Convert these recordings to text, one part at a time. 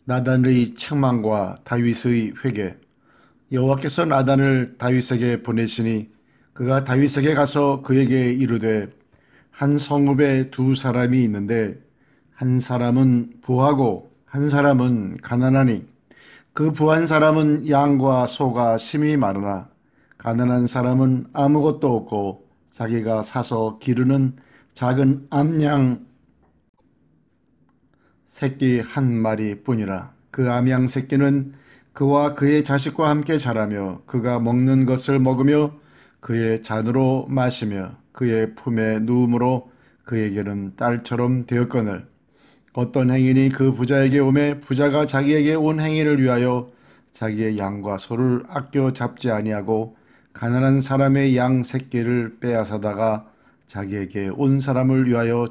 나단의 책망과 다윗의 회개. 여호와께서 나단을 다윗에게 보내시니 그가 다윗에게 가서 그에게 이르되, 한 성읍에 두 사람이 있는데 한 사람은 부하고 한 사람은 가난하니 그 부한 사람은 양과 소가 심히 많으나 가난한 사람은 아무것도 없고 자기가 사서 기르는 작은 암양 새끼 한 마리 뿐이라. 그 암양 새끼는 그와 그의 자식과 함께 자라며 그가 먹는 것을 먹으며 그의 잔으로 마시며 그의 품에 누움으로 그에게는 딸처럼 되었거늘, 어떤 행인이 그 부자에게 오매 부자가 자기에게 온 행인을 위하여 자기의 양과 소를 아껴 잡지 아니하고 가난한 사람의 양 새끼를 빼앗아다가 자기에게 온 사람을 위하여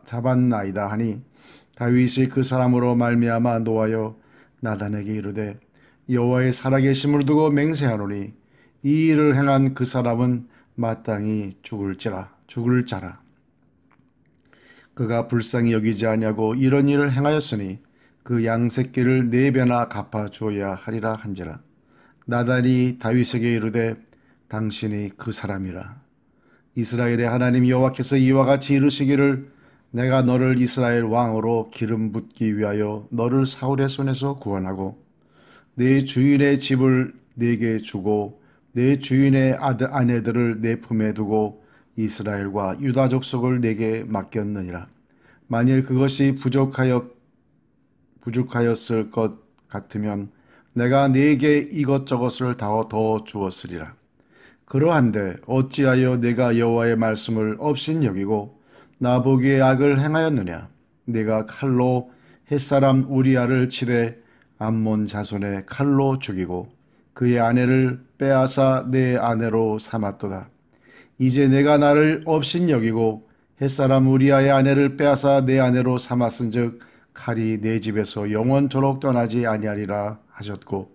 잡았나이다 하니, 다윗이 그 사람으로 말미암아 노하여 나단에게 이르되, 여호와의 살아계심을 두고 맹세하노니 이 일을 행한 그 사람은 마땅히 죽을 자라. 그가 불쌍히 여기지 아니하고 이런 일을 행하였으니 그 양새끼를 4배나 갚아 주어야 하리라 한지라. 나단이 다윗에게 이르되, 당신이 그 사람이라. 이스라엘의 하나님 여호와께서 이와 같이 이르시기를, 내가 너를 이스라엘 왕으로 기름 붓기 위하여 너를 사울의 손에서 구원하고 내 주인의 집을 네게 주고 내 주인의 아내들을 내 품에 두고 이스라엘과 유다 족속을 내게 맡겼느니라. 만일 그것이 부족하였을 것 같으면 내가 네게 이것저것을 다 더 주었으리라. 그러한데 어찌하여 내가 여호와의 말씀을 업신여기고 나 보기에 악을 행하였느냐? 내가 칼로 햇사람 우리아를 치되 암몬 자손의 칼로 죽이고 그의 아내를 빼앗아 내 아내로 삼았도다. 이제 내가 나를 업신여기고 햇사람 우리아의 아내를 빼앗아 내 아내로 삼았은즉 칼이 내 집에서 영원토록 떠나지 아니하리라 하셨고,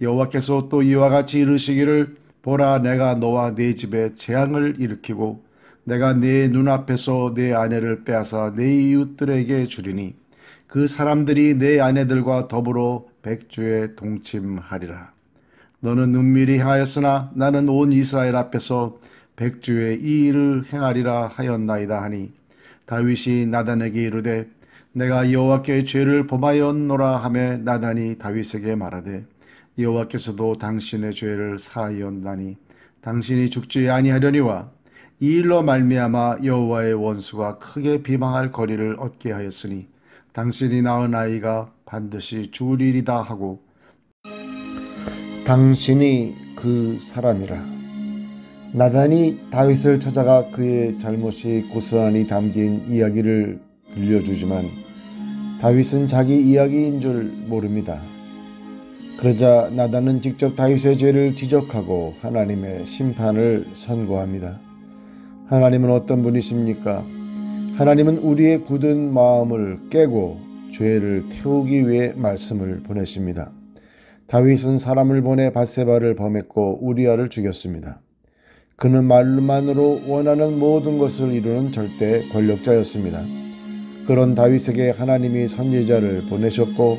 여호와께서 또 이와 같이 이르시기를, 보라, 내가 너와 네 집에 재앙을 일으키고 내가 네 눈앞에서 내 아내를 빼앗아 내 이웃들에게 주리니 그 사람들이 내 아내들과 더불어 백주에 동침하리라. 너는 은밀히 행하였으나 나는 온 이스라엘 앞에서 백주에 이 일을 행하리라 하였나이다 하니, 다윗이 나단에게 이르되, 내가 여호와께 죄를 범하였노라 하매 나단이 다윗에게 말하되, 여호와께서도 당신의 죄를 사하였나니 당신이 죽지 아니하려니와 이 일로 말미암아 여호와의 원수가 크게 비방할 거리를 얻게 하였으니 당신이 낳은 아이가 반드시 죽으리이다 하고, 당신이 그 사람이라. 나단이 다윗을 찾아가 그의 잘못이 고스란히 담긴 이야기를 들려주지만 다윗은 자기 이야기인 줄 모릅니다. 그러자 나단은 직접 다윗의 죄를 지적하고 하나님의 심판을 선고합니다. 하나님은 어떤 분이십니까? 하나님은 우리의 굳은 마음을 깨고 죄를 태우기 위해 말씀을 보내십니다. 다윗은 사람을 보내 밧세바를 범했고 우리아를 죽였습니다. 그는 말만으로 원하는 모든 것을 이루는 절대 권력자였습니다. 그런 다윗에게 하나님이 선지자를 보내셨고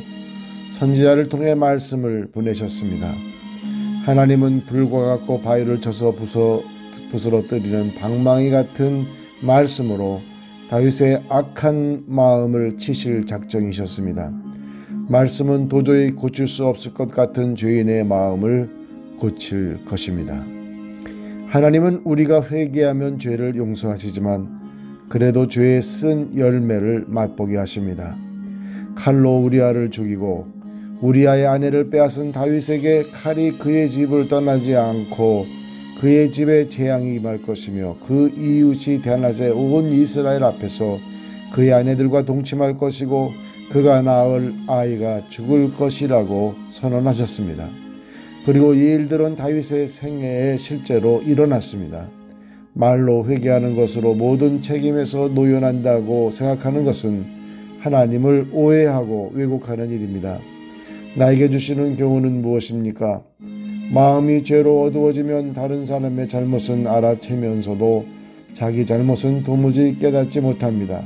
선지자를 통해 말씀을 보내셨습니다. 하나님은 불과 같고 바위를 쳐서 부스러뜨리는 방망이 같은 말씀으로 다윗의 악한 마음을 치실 작정이셨습니다. 말씀은 도저히 고칠 수 없을 것 같은 죄인의 마음을 고칠 것입니다. 하나님은 우리가 회개하면 죄를 용서하시지만 그래도 죄의 쓴 열매를 맛보게 하십니다. 칼로 우리아를 죽이고 우리아의 아내를 빼앗은 다윗에게 칼이 그의 집을 떠나지 않고 그의 집에 재앙이 임할 것이며 그 이웃이 대낮에 온 이스라엘 앞에서 그의 아내들과 동침할 것이고 그가 낳을 아이가 죽을 것이라고 선언하셨습니다. 그리고 이 일들은 다윗의 생애에 실제로 일어났습니다. 말로 회개하는 것으로 모든 책임에서 노연한다고 생각하는 것은 하나님을 오해하고 왜곡하는 일입니다. 나에게 주시는 교훈은 무엇입니까? 마음이 죄로 어두워지면 다른 사람의 잘못은 알아채면서도 자기 잘못은 도무지 깨닫지 못합니다.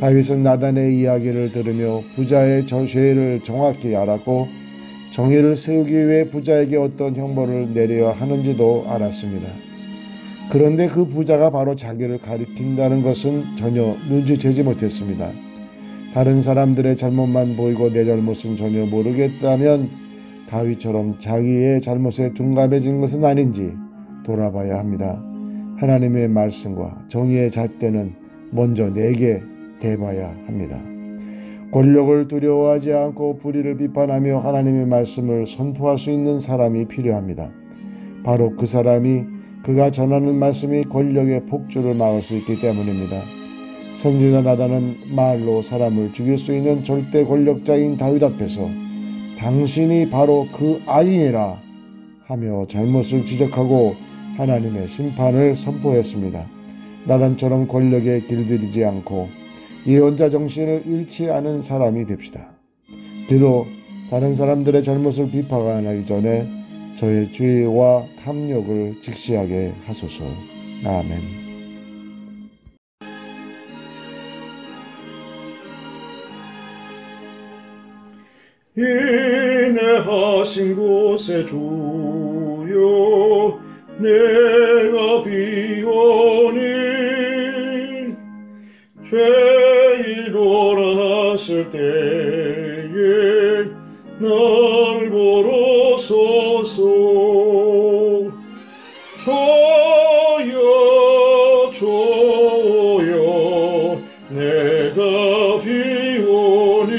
다윗은 나단의 이야기를 들으며 부자의 죄를 정확히 알았고 정의를 세우기 위해 부자에게 어떤 형벌을 내려야 하는지도 알았습니다. 그런데 그 부자가 바로 자기를 가리킨다는 것은 전혀 눈치채지 못했습니다. 다른 사람들의 잘못만 보이고 내 잘못은 전혀 모르겠다면 다윗처럼 자기의 잘못에 둔감해진 것은 아닌지 돌아봐야 합니다. 하나님의 말씀과 정의의 잣대는 먼저 내게 대봐야 합니다. 권력을 두려워하지 않고 불의를 비판하며 하나님의 말씀을 선포할 수 있는 사람이 필요합니다. 바로 그 사람이 그가 전하는 말씀이 권력의 폭주를 막을 수 있기 때문입니다. 선지자 나단은 말로 사람을 죽일 수 있는 절대 권력자인 다윗 앞에서 당신이 바로 그 아이니라 하며 잘못을 지적하고 하나님의 심판을 선포했습니다. 나단처럼 권력에 길들이지 않고 예언자 정신을 잃지 않은 사람이 됩시다. 기도 다른 사람들의 잘못을 비판하기 전에 저의 죄와 탐욕을 직시하게 하소서. 아멘. 인내하신 곳에 주여 내가 비오니 죄인오라 하실 때에 날 보러 소서. 주여 주여 내가 비오니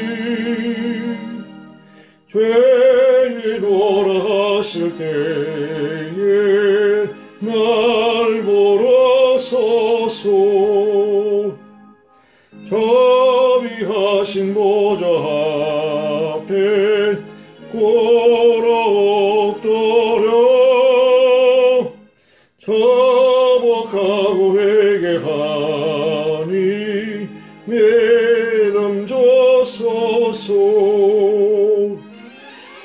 죄인오라 하실 때에 날 보러 소서. 자비하신 보좌 앞에 꿇어 엎드려 자복하고 회개하니 믿음 주소서.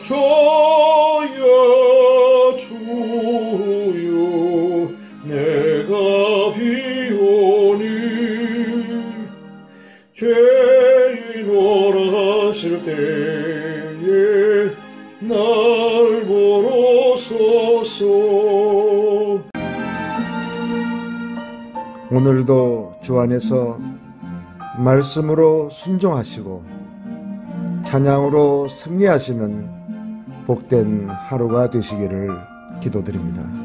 주여 주여 내가 비오니 죄인오라 하실 때에 날 보러 소서. 오늘도 주 안에서 말씀으로 순종하시고 찬양으로 승리하시는 복된 하루가 되시기를 기도드립니다.